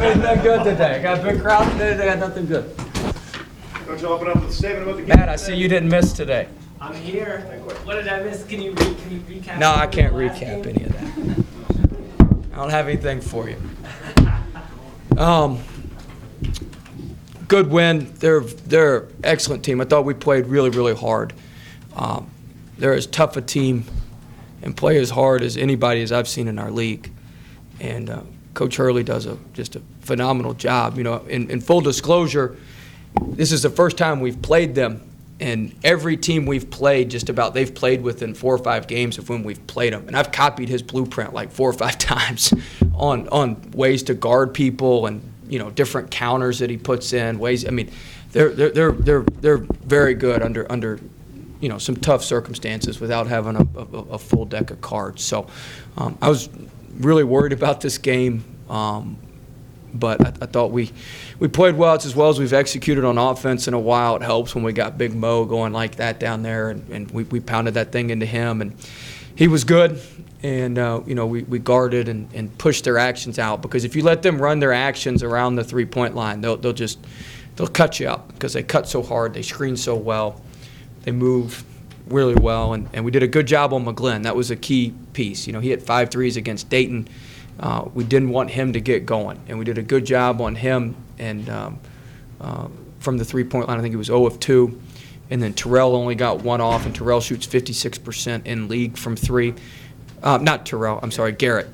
anything good today. I got a big crowd today. I got nothing good. Coach, I'll open up with a statement about the game. Matt, I see you didn't miss today. I'm here. What did I miss? Can you recap? No, I can't the last recap game? any of that. I don't have anything for you. Good win. They're an excellent team. I thought we played really, really hard. They're as tough a team and play as hard as anybody as I've seen in our league. And Coach Hurley does just a phenomenal job. You know, in full disclosure, this is the first time we've played them. And every team we've played, just about, they've played within 4 or 5 games of when we've played them. And I've copied his blueprint like 4 or 5 times on ways to guard people and, you know, different counters that he puts in. Ways. I mean, they're very good under you know, some tough circumstances without having a full deck of cards. So I was really worried about this game. But I thought we played well. It's as well as we've executed on offense in a while. It helps when we got Big Mo going like that down there, and we pounded that thing into him, and he was good. And you know, we guarded and pushed their actions out, because if you let them run their actions around the three-point line, they'll cut you up, because they cut so hard, they screen so well, they move really well, and we did a good job on McGlynn. That was a key piece. You know, he hit 5 threes against Dayton. We didn't want him to get going, and we did a good job on him. And from the three-point line, I think he was 0 of 2. And then Terrell only got 1 off, and Terrell shoots 56% in league from 3. Not Terrell, I'm sorry, Garrett.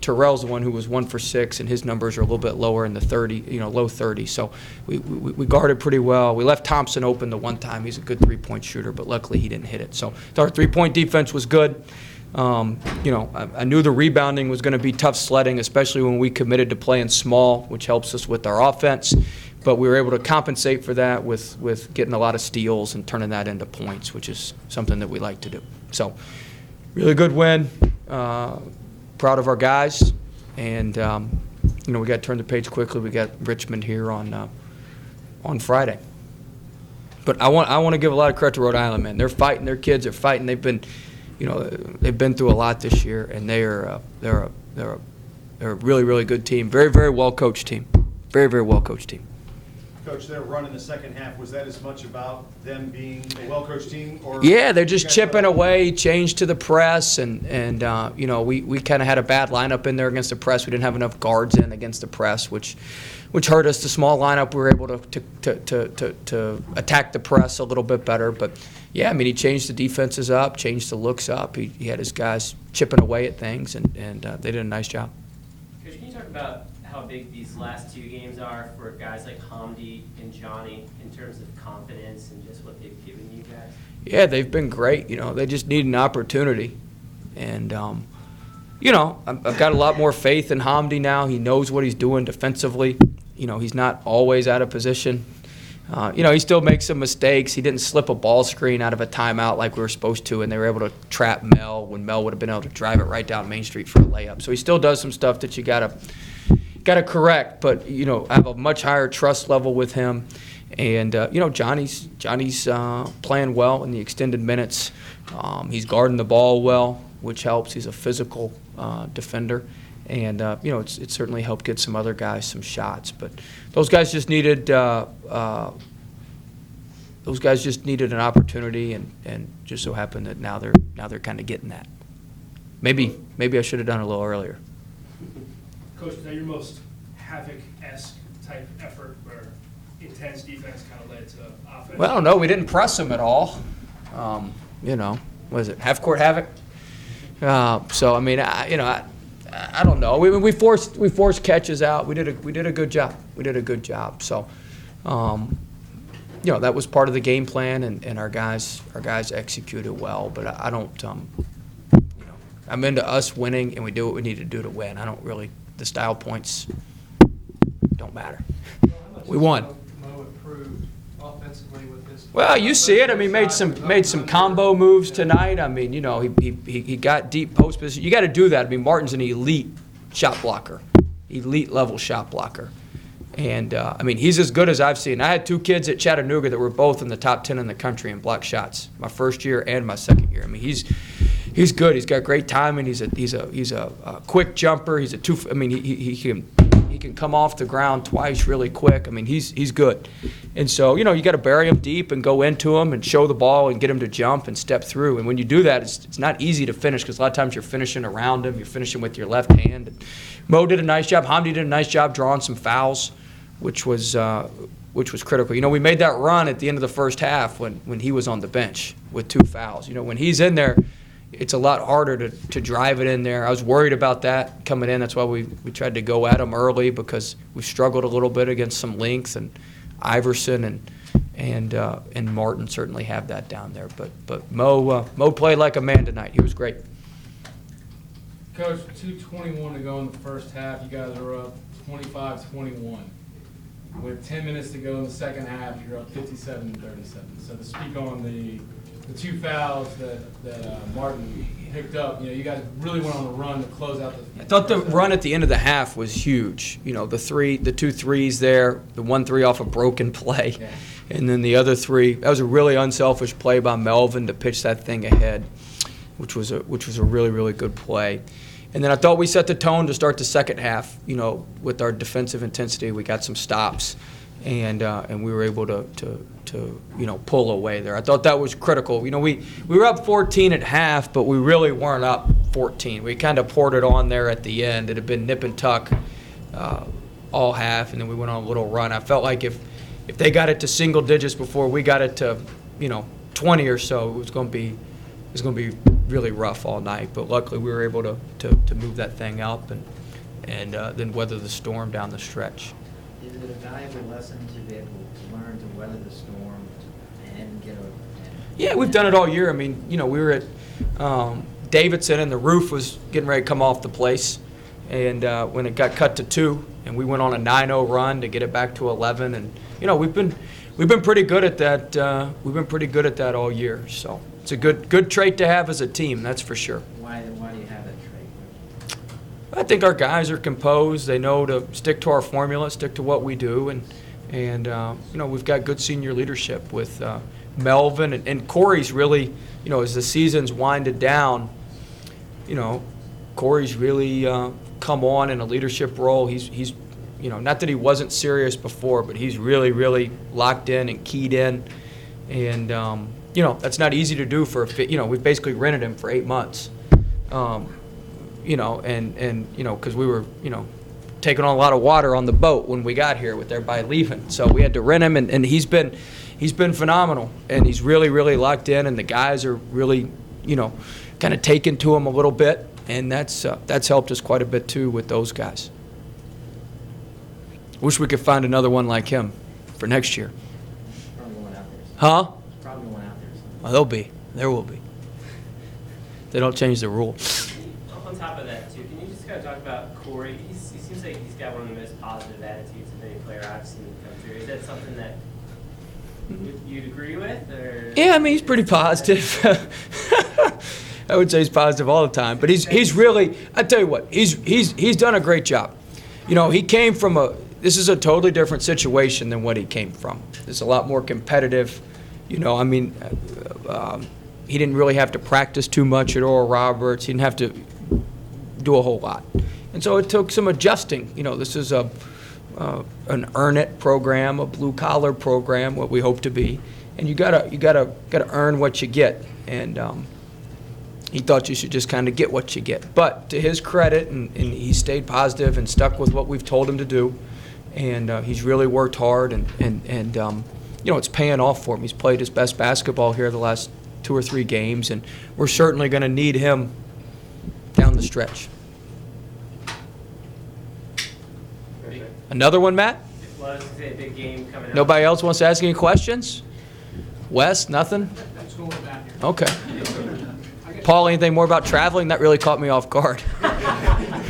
Terrell's the one who was 1 for 6, and his numbers are a little bit lower in the 30, you know, low 30s. So we guarded pretty well. We left Thompson open the one time. He's a good three-point shooter, but luckily he didn't hit it. So our three-point defense was good. You know, I knew the rebounding was going to be tough sledding, especially when we committed to playing small, which helps us with our offense. But we were able to compensate for that with getting a lot of steals and turning that into points, which is something that we like to do. So, really good win. Proud of our guys. And, you know, we got to turn the page quickly. We got Richmond here on Friday. But I want to give a lot of credit to Rhode Island, man. They're fighting. Their kids are fighting. They've been through a lot this year, and they're a really, really good team. Very, very well coached team. Very, very well coached team. Coach, their run in the second half, was that as much about them being a well-coached team? Or yeah, they're just chipping away, changed to the press, and you know, we kind of had a bad lineup in there against the press. We didn't have enough guards in against the press, which hurt us. The small lineup, we were able to attack the press a little bit better. But yeah, I mean, he changed the defenses up, changed the looks up. He had his guys chipping away at things, and they did a nice job. Coach, can you talk about how big these last 2 games are for guys like Hamdi and Johnny in terms of confidence and just what they've given you guys? Yeah, they've been great. You know, they just need an opportunity. And, you know, I've got a lot more faith in Hamdi now. He knows what he's doing defensively. You know, he's not always out of position. You know, he still makes some mistakes. He didn't slip a ball screen out of a timeout like we were supposed to, and they were able to trap Mel when Mel would have been able to drive it right down Main Street for a layup. So he still does some stuff that you got to correct, but, you know, I have a much higher trust level with him. And, you know, Johnny's playing well in the extended minutes. He's guarding the ball well, which helps. He's a physical defender. And, you know, it's certainly helped get some other guys some shots. But those guys just needed an opportunity, and just so happened that now they're kind of getting that. Maybe I should have done it a little earlier. Coach, was that your most Havoc-esque type effort where intense defense kind of led to offense? Well, no, we didn't press them at all. You know, what is it, half-court Havoc? So, I mean, I don't know. We forced catches out. We did a good job. We did a good job. So, you know, that was part of the game plan, and our guys executed well. But I don't, you know, I'm into us winning, and we do what we need to do to win. I don't really. The style points don't matter. We won. Mo improved offensively with this. Well, you see it. I mean, made some combo moves tonight. I mean, you know, he got deep post position. You got to do that. I mean, Martin's an elite shot blocker, elite level shot blocker, and I mean, he's as good as I've seen. I had 2 kids at Chattanooga that were both in the top 10 in the country in block shots, my first year and my second year. I mean, he's good. He's got great timing. He's a quick jumper. He's a he can come off the ground twice really quick. I mean, he's good. And so, you got to bury him deep and go into him and show the ball and get him to jump and step through. And when you do that, it's not easy to finish because a lot of times you're finishing around him. You're finishing with your left hand. And Mo did a nice job. Hamdi did a nice job drawing some fouls, which was critical. We made that run at the end of the first half when he was on the bench with 2 fouls. When he's in there, it's a lot harder to drive it in there. I was worried about that coming in. That's why we tried to go at him early because we struggled a little bit against some length, and Iverson and Martin certainly have that down there. But Mo played like a man tonight. He was great. Coach, 2:21 to go in the first half. You guys are up 25-21. With 10 minutes to go in the second half, you're up 57-37. So to speak on the 2 fouls that Martin picked up, you guys really went on the run to close out the. I thought the run at the end of the half was huge. The 2 threes there, the 1 3 off a broken play, Yeah. and then the other 3. That was a really unselfish play by Melvin to pitch that thing ahead, which was a really, really good play. And then I thought we set the tone to start the second half. With our defensive intensity, we got some stops, and we were able to pull away there. I thought that was critical. We were up 14 at half, but we really weren't up 14. We kind of poured it on there at the end. It had been nip and tuck all half, and then we went on a little run. I felt like if they got it to single digits before we got it to 20 or so, it was going to be really rough all night. But luckily we were able to move that thing up and then weather the storm down the stretch. Is it a valuable lesson to be able to learn to weather the storm and get a? Yeah, we've done it all year. I mean, we were at Davidson and the roof was getting ready to come off the place, and when it got cut to 2, and we went on a 9-0 run to get it back to 11, and we've been pretty good at that. We've been pretty good at that all year. So it's a good trait to have as a team, that's for sure. Why do you have that trait? I think our guys are composed. They know to stick to our formula, stick to what we do, and we've got good senior leadership with Melvin and Corey's really, as the season's winded down, Corey's really come on in a leadership role. He's not that he wasn't serious before, but he's really, really locked in and keyed in, and that's not easy to do for we've basically rented him for 8 months. Because we were, taking on a lot of water on the boat when we got here with everybody leaving. So we had to rent him, and he's been phenomenal, and he's really, really locked in, and the guys are really, kind of taken to him a little bit, and that's helped us quite a bit too with those guys. Wish we could find another one like him for next year. Probably one out there. Huh? Probably one out there. Well, there will be. They don't change the rule. On top of that, too, can you just kind of talk about Corey? He seems like he's got one of the most positive attitudes of any player I've seen come through. Is that something that you'd agree with? Or? Yeah, I mean, he's pretty positive. I would say he's positive all the time, but he's really. I tell you what, he's done a great job. He came from this is a totally different situation than what he came from. It's a lot more competitive. He didn't really have to practice too much at Oral Roberts. He didn't have to do a whole lot, and so it took some adjusting. This is an earn it program, a blue collar program, what we hope to be, and you gotta earn what you get. And he thought you should just kind of get what you get. But to his credit, and he stayed positive and stuck with what we've told him to do, and he's really worked hard, and it's paying off for him. He's played his best basketball here the last 2 or 3 games, and we're certainly going to need him down the stretch. Another one, Matt? Well, I was going to say a big game coming up. Nobody else wants to ask any questions? Wes, nothing? Let's go with that here. Okay. Paul, anything more about traveling? That really caught me off guard. I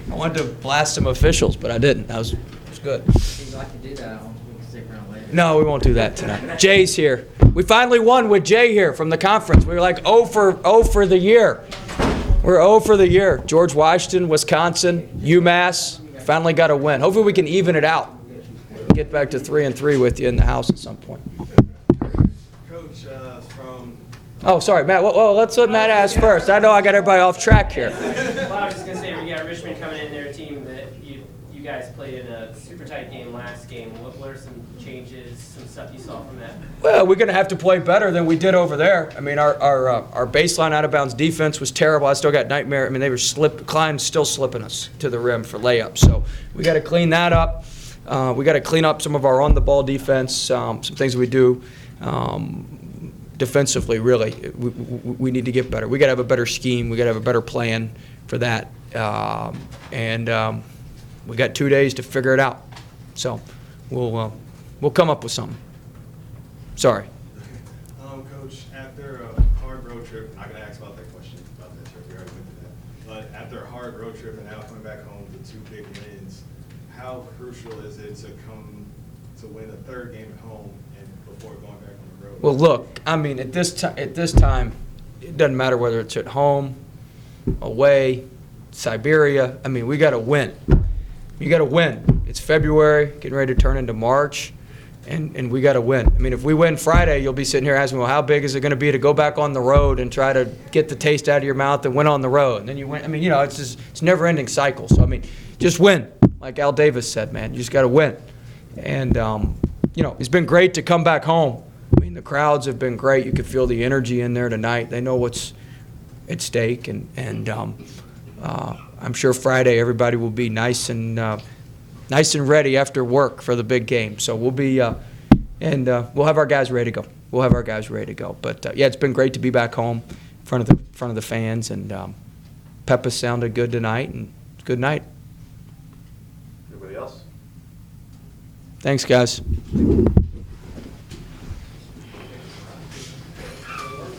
wanted to blast some officials, but I didn't. It was good. If you'd like to do that, we can stick around later. No, we won't do that tonight. Jay's here. We finally won with Jay here from the conference. We were like 0 for the year. We're 0 for the year. George Washington, Wisconsin, UMass, finally got a win. Hopefully we can even it out. Get back to 3-3 with you in the house at some point. Coach, from Oh, sorry, Matt. Well, let's let Matt ask first. I know I got everybody off track here. Well, I was just going to say, we got Richmond coming in, their team that you played in a super tight game last game. What are some changes, some stuff you saw from that? Well, we're going to have to play better than we did over there. I mean, our baseline out of bounds defense was terrible. I still got nightmare. I mean, they were Klein's still slipping us to the rim for layups. So we got to clean that up. We got to clean up some of our on-the-ball defense, some things we do defensively. Really, we need to get better. We got to have a better scheme. We got to have a better plan for that. We got 2 days to figure it out. So we'll come up with something. Sorry. Coach, after a hard road trip, I'm not going to ask about that question, about that trip, we already went through that. But after a hard road trip and now coming back home to 2 big wins, how crucial is it to come to win a third game at home and before going back on the road? Well, look, I mean, at this time, it doesn't matter whether it's at home, away, Siberia. I mean, we got to win. You got to win. It's February, getting ready to turn into March, and we got to win. I mean, if we win Friday, you'll be sitting here asking, well, how big is it going to be to go back on the road and try to get the taste out of your mouth and win on the road? And then you win. I mean, it's a never-ending cycle. So, I mean, just win. Like Al Davis said, man, you just got to win. And, it's been great to come back home. I mean, the crowds have been great. You could feel the energy in there tonight. They know what's at stake, and I'm sure Friday everybody will be nice and ready after work for the big game. So we'll be we'll have our guys ready to go. We'll have our guys ready to go. But it's been great to be back home in front of the fans, and Peppa sounded good tonight, and good night. Anybody else? Thanks, guys.